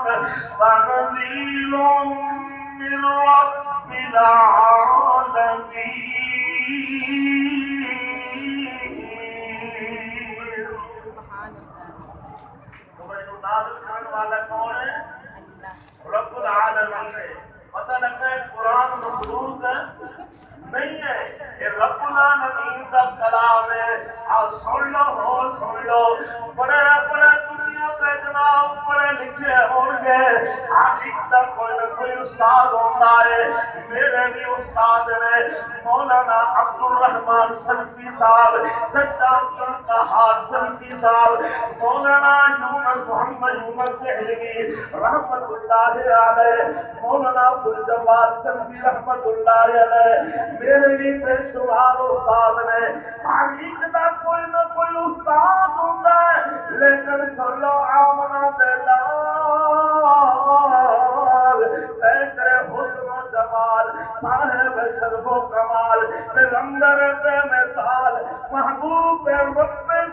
تنزيل من رب العالمين. نازل کرنے والا کون ہے؟ رب العالمین ہے. پتہ لگتا ہے قرآن مخلوق نہیں ہے، یہ رب العالمین کا کلام ہے. اور سن لو بڑے دنیا کے جناب پڑھے لکھے ہوں گے، آج تک کوئی نہ کوئی استاد ہوتا ہے. میرے بھی استاد نے مولانا عبد الرحمان سلفی صاحب، سچا عبدالقہار سلفی صاحب، مولانا محمد عمر دہلوی رحمت اللہ علیہ، مولانا عبدالجبار سلفی رحمت اللہ علیہ، میرے بھی بے شمار استاد نے. تاریخ کا کوئی نہ کوئی استاد ہوتا ہے، لیکن سنو آمنا دلال تیرے حسن و جمال، صاحب شرف و کمال، پیغمبر بے مثال، محبوب رب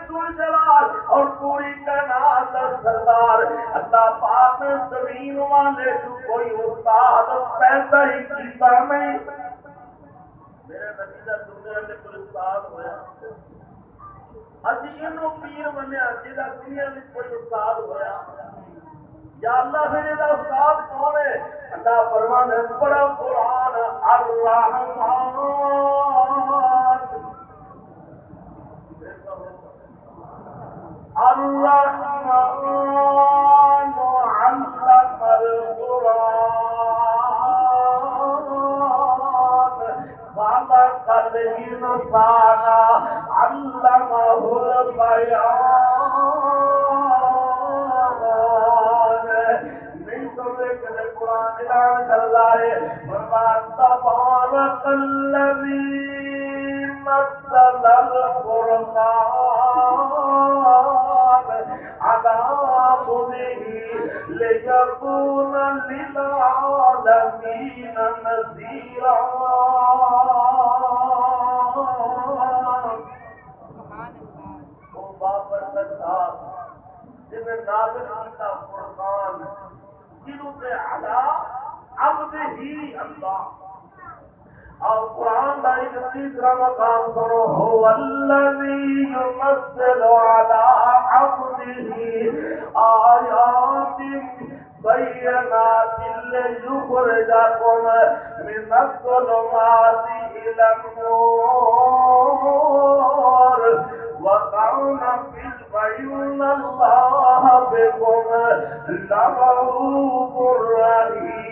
ذوالجلال اور پوری کائنات سردار اللہ پاک نے زمین والے تو کوئی استاد پیدا ہی کیتا نہیں. میرے نبی دا دنیا میں کوئی استاد ہویا، اسی انہوں پیر منیا جیدہ دنیا میں کوئی استاد ہویا. یا اللہ پھر یہ استاد کون ہے؟ اللہ فرمانے بڑا قرآن الرحمن الرحمن علم القرآن خلق الإنسان علمه البيان. نہیں سمجھے کہ قرآن اعلان کر رہا ہے تبارک الذی نزل القرآن على عبده ليكون للعالمين نذيرا. وہ بابرکت ذات جنہیں نازل کیا قرآن جنہوں سے علا عبد ہی اللہ. اور قرآن کا ایک تیسرا مقام سنو، هو الذی ينزل على عبده آیات بینات لیخرجکم من الظلمات إلى النور وَقَعْنَ فِي اللَّهَ بِكُمْ لَرَءُوفٌ رَحِيمٌ.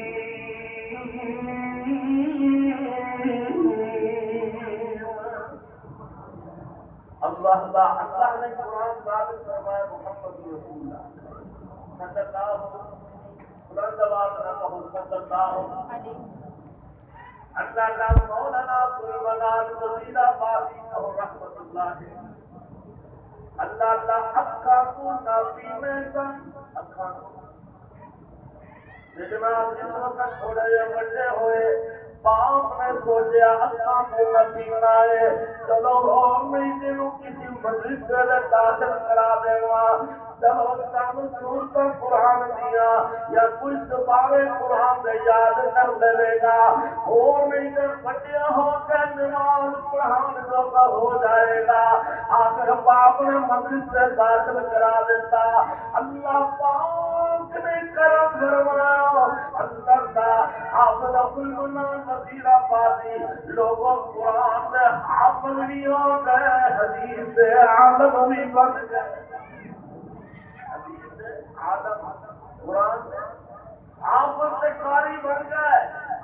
اللہ نے قرآن نازل فرمایا محمد رسول اللہ صلی اللہ بلند آواز نہ کہو صلی اللہ علیہ. اللہ کا مولانا عبدالمنان وزیرہ بازی کہو رحمت اللہ. اللہ کا اکھا کو نافی میں سن اکھا کو جناب جس وقت تھوڑے بڑے ہوئے باپ نے سوچا اکھا کو نافی بنائے، چلو اور مہینے کو کسی مدرسے میں داخل کرا دے گا. جب وقت سورت قرآن دیا یا کوئی سپارے قرآن دے یاد کر لے گا، اور نہیں تو بچیا ہو کے نماز قرآن کا ہو جائے گا. آخر باپ نے مدرسے داخل کرا دیتا. اللہ پاک نے کرم فرمایا، اللہ کا حافظ عبدالمنان وزیرہ بازی لوگوں قرآن میں حافظ بھی ہو گئے، حدیث سے عالم بھی بن گئے. آدم قرآن میں حافظ سے قاری بن گئے.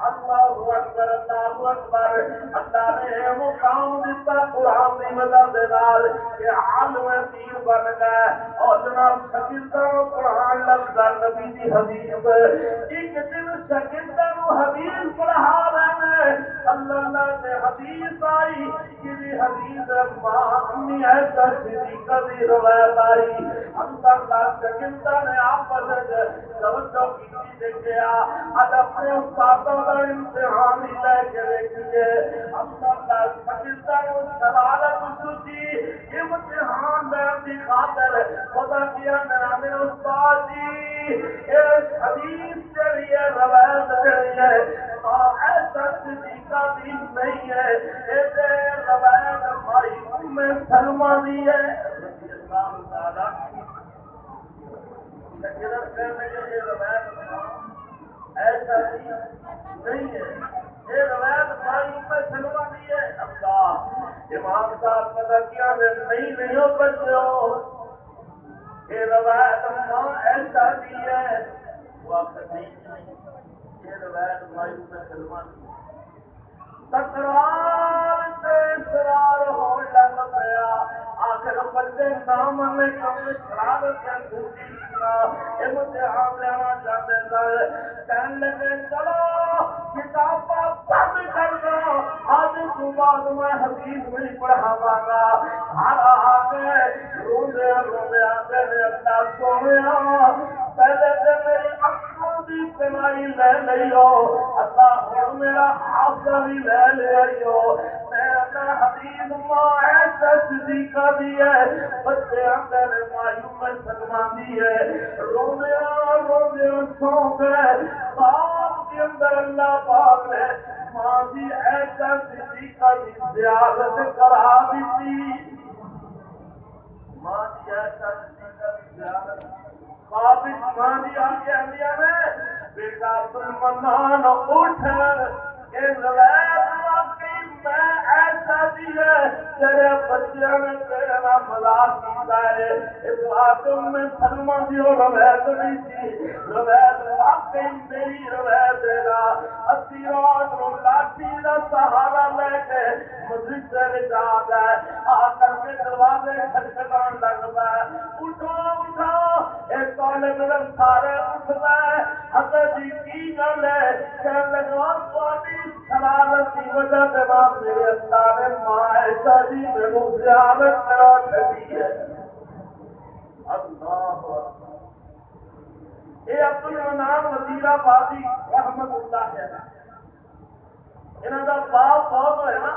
اللہ اکبر اللہ اکبر. اللہ نے مقام دیتا قرآن کی وجہ سے نال کہ عالم دین بن گئے. اور جناب شاگرداں قرآن لفظ نبی دی حدیث ایک دن شاگرداں حدیث پڑھا رہے ہیں. اللہ نے حدیث آئی کہ حدیث ماں امی ایسا صدیقہ دی روایت آئی. اللہ شاگرداں نے آپس توجہ کی دیکھا اج اپنے استادوں کا امتحان ہی لے کے دیکھیے اللہ کا پاکستان شرارت سوچی امتحان دین کی خاطر خدا کیا میرے استاد جی اس حدیث کے لیے روایت جڑی ہے ایسا صدیقہ بھی نہیں ہے ایسے روایت ہماری میں سلمہ دی ہے رضی اللہ تعالیٰ ہجرت کرنے کے لیے روایت ایسا نہیں ہے یہ روایت ہماری میں سلمہ دی ہے اللہ امام صاحب پتہ کیا نہیں ہو بچو یہ روایت ماں ایسا دی ہے واقع نہیں یہ روایت ہماری میں سلمہ دی ہے تکرار سے اصرار ہو لگ گیا آخر بچے نام میں کم شرارت سے دوسری امتحان لینا چاہتے تھے کہنے لگے چلو کتاباں بند کر دو آج تو بعد میں حدیث نہیں پڑھاواں گا ہر آگے روندے آتے نے اللہ سویا پہلے سے میری اکھوں دی کمائی لے لئیو اللہ ہن میرا حافظہ بھی لے لئیو میں اپنا حدیث ماں ایسا صدیقہ دی ہے بچے آتے نے مایوں میں سلمان دی ہے روندے سو گئے خواب کے اندر اللہ پاک نے ماں دی ایسا صدیقہ دی زیادت کرا دیتی ماں دی ایسا صدیقہ دی زیادت خواب ماں دی آگے اندیا نے بیٹا عبدالمنان اٹھ اس روایت واقعی میں ایسا دی ہے تیرے بچیاں نے تیرے نام مذاق کیتا ہے اس واقعی میں سلمہ دی اور روایت نہیں تھی روایت واقعی میری روایت ہے گا اسیرات و لاٹھی دا سہارا لے کے مسجد سے بچا جائے آ کر کے دروازے کھٹکھٹان لگ گئے اٹھو ایک طالب علم سارے اٹھ گئے حضرت جی کی گل ہے کہنے لگا تھوڑی شرارت کی وجہ سے بعد میرے اللہ نے ماں ایسا جی میں زیارت کرا چکی ہے اللہ یہ عبدالمنان وزیر آبادی رحمت اللہ ہے انہوں کا باپ بہت ہوئے نا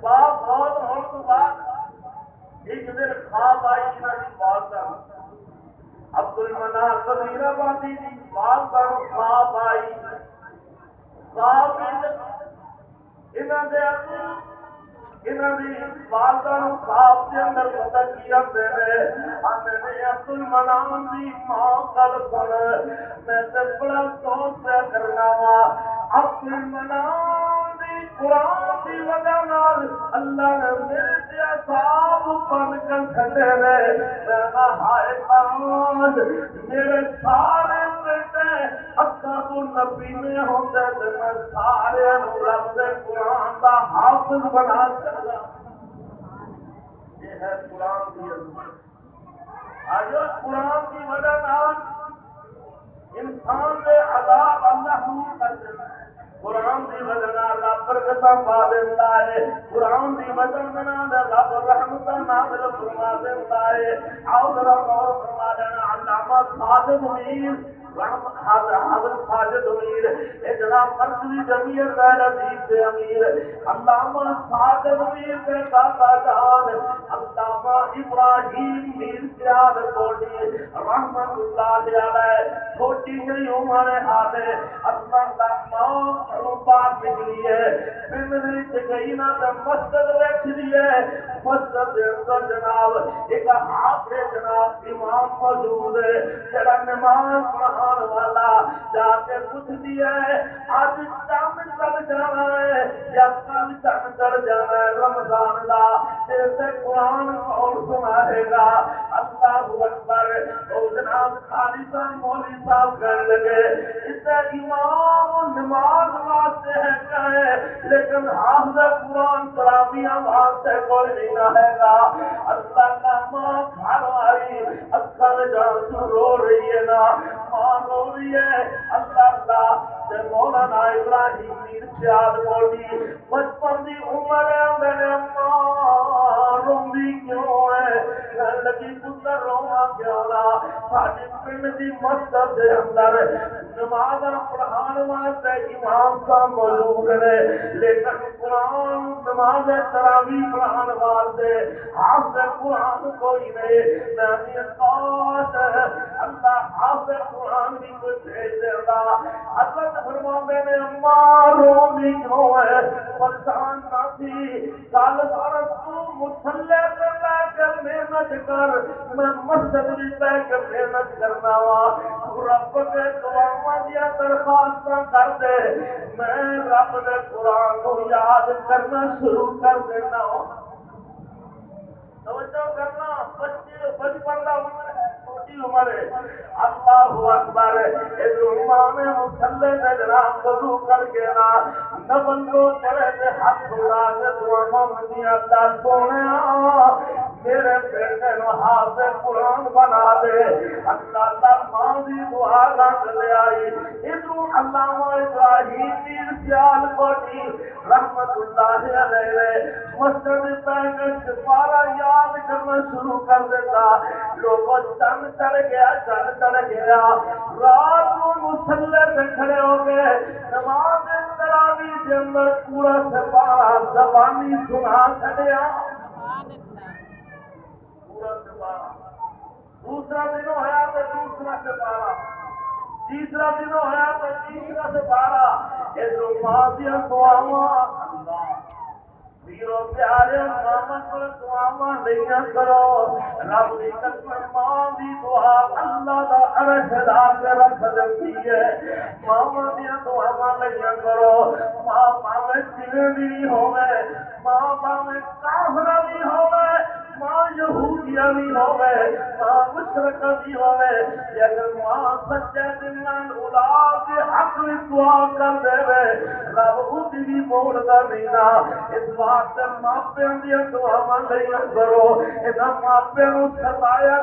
باپ بہت ہونے تو بعد ایک دن خواب آئی انہوں کی بات کا عبدالمنان وزیر آبادی کی بات کا خواب آئی خواب انہوں نے انہوں نے والدہ خواب کے اندر پتہ کیا میرے عبدالمنان دی ماں کل سن میں تے بڑا سوچ کرنا وا عبدالمنان دی قرآن دی وجہ نال اللہ نے میرے تے عذاب بن کر چھڈے نے میں ہائے کاش میرے سارے بیٹے اکا تو نبی میں ہوتے تے میں سارے رب دے قرآن دا حافظ بنا سکتا یہ ہے قرآن کی عظمت آج قرآن کی وجہ نال انسان دے عذاب اللہ دور کر دیتا ہے قرآن دی وجہ نال رب برکتاں پا دیندا ہے قرآن دی وجہ نال رب رحمتاں نازل فرما دیندا ہے آؤ ذرا غور فرما لینا علامہ ساجد میر حضرت ساجد امیر اے جناب مرکزی جمعیت غیر عزیز سے امیر علامہ ساجد امیر کے دادا جان علامہ ابراہیم میر سیاد کوٹی رحمت اللہ علیہ چھوٹی سی عمر حالے اللہ کا ماں بات نکلی ہے پنڈ گئی نا تو مسجد بیٹھی ہے مسجد کے اندر جناب ایک حافظ جناب امام موجود ہے جڑا نماز پڑھان والا جا کے پوچھ دیا ہے آج چاند چڑھ جانا ہے یا کل چاند چڑھ جانا ہے رمضان کا جیسے قرآن کون سنائے گا اللہ اکبر او جناب خالی صاحب مولوی صاحب کہنے لگے اسے امام نماز واسطے ہے کہے لیکن حافظ قرآن تراویح واسطے کوئی نہیں رہے گا اللہ کا ماں گھر والی اکثر جان تو رو رہی ہے نا ماں رو رہی ہے اللہ کا تے مولانا ابراہیم میر سیاد بولی بچپن دی عمر ہے میرے ماں روندی کیوں ہے کہن لگی پتر رواں کیوں نہ ساڈے پنڈ دی مسجد دے اندر نماز پڑھان واسطے امام صاحب موجود نے لیکن قرآن نماز تراویح پڑھان واسطے حافظ قرآن کوئی نہیں میں کاش اللہ حافظ قرآن بھی کوئی بھیج دیتا حضرت فرماتے نے اماں روندی کیوں ہے پریشان نہ تھی کل سارا تو مصلی کرنا کر محنت کر میں مسجد بھی پہ کر محنت کرنا وا رب کے دعاواں دیا درخواستاں کر دے میں رب دے قرآن کو یاد کرنا شروع کر دینا توجہ کرنا بچے بچپن کا عمر ہے چھوٹی عمر ہے اللہ اکبر اس امام مصلی نے جناب وضو کر کے نا نفل کو پڑھے تے ہاتھ اٹھا کے دعا مانگی اللہ سونیا میرے بیٹے نو حافظ قرآن بنا دے اللہ تعالی ماں دی دعا رنگ لے آئی ادھر علامہ ابراہیم میر سیال کوٹی رحمت اللہ علیہ مسجد پہ سپارہ یاد کرنا شروع کر دیتا لوگوں چند چڑھ گیا رات کو مصلی پہ کھڑے ہو گئے نماز تراویح کے اندر پورا سپارہ زبانی سنا چھڑیا پورا سپارہ دوسرا دن ہویا تو دوسرا سپارہ تیسرا دن ہویا تو تیسرا سپارہ ادھر ماں دیا دعاواں میرو پیارے ماما کو دعاواں لیا کرو رب دی قسم ماں دی دعا اللہ دا عرش لا کے رکھ دیتی ہے ماما دیا دعاواں لیا کرو ماں باوے سینے بھی ہوے ماں باوے کافرہ بھی ہوے ماں یہودیہ بھی ہوے ماں مشرکہ بھی ہوے اگر ماں سچے دل نال اولاد کے حق میں دعا کر دے رب اس بھی موڑ دا نہیں نا اس واسطے ماپیاں دی دعاواں لیا کرو انہاں ماپیاں نوں ستایا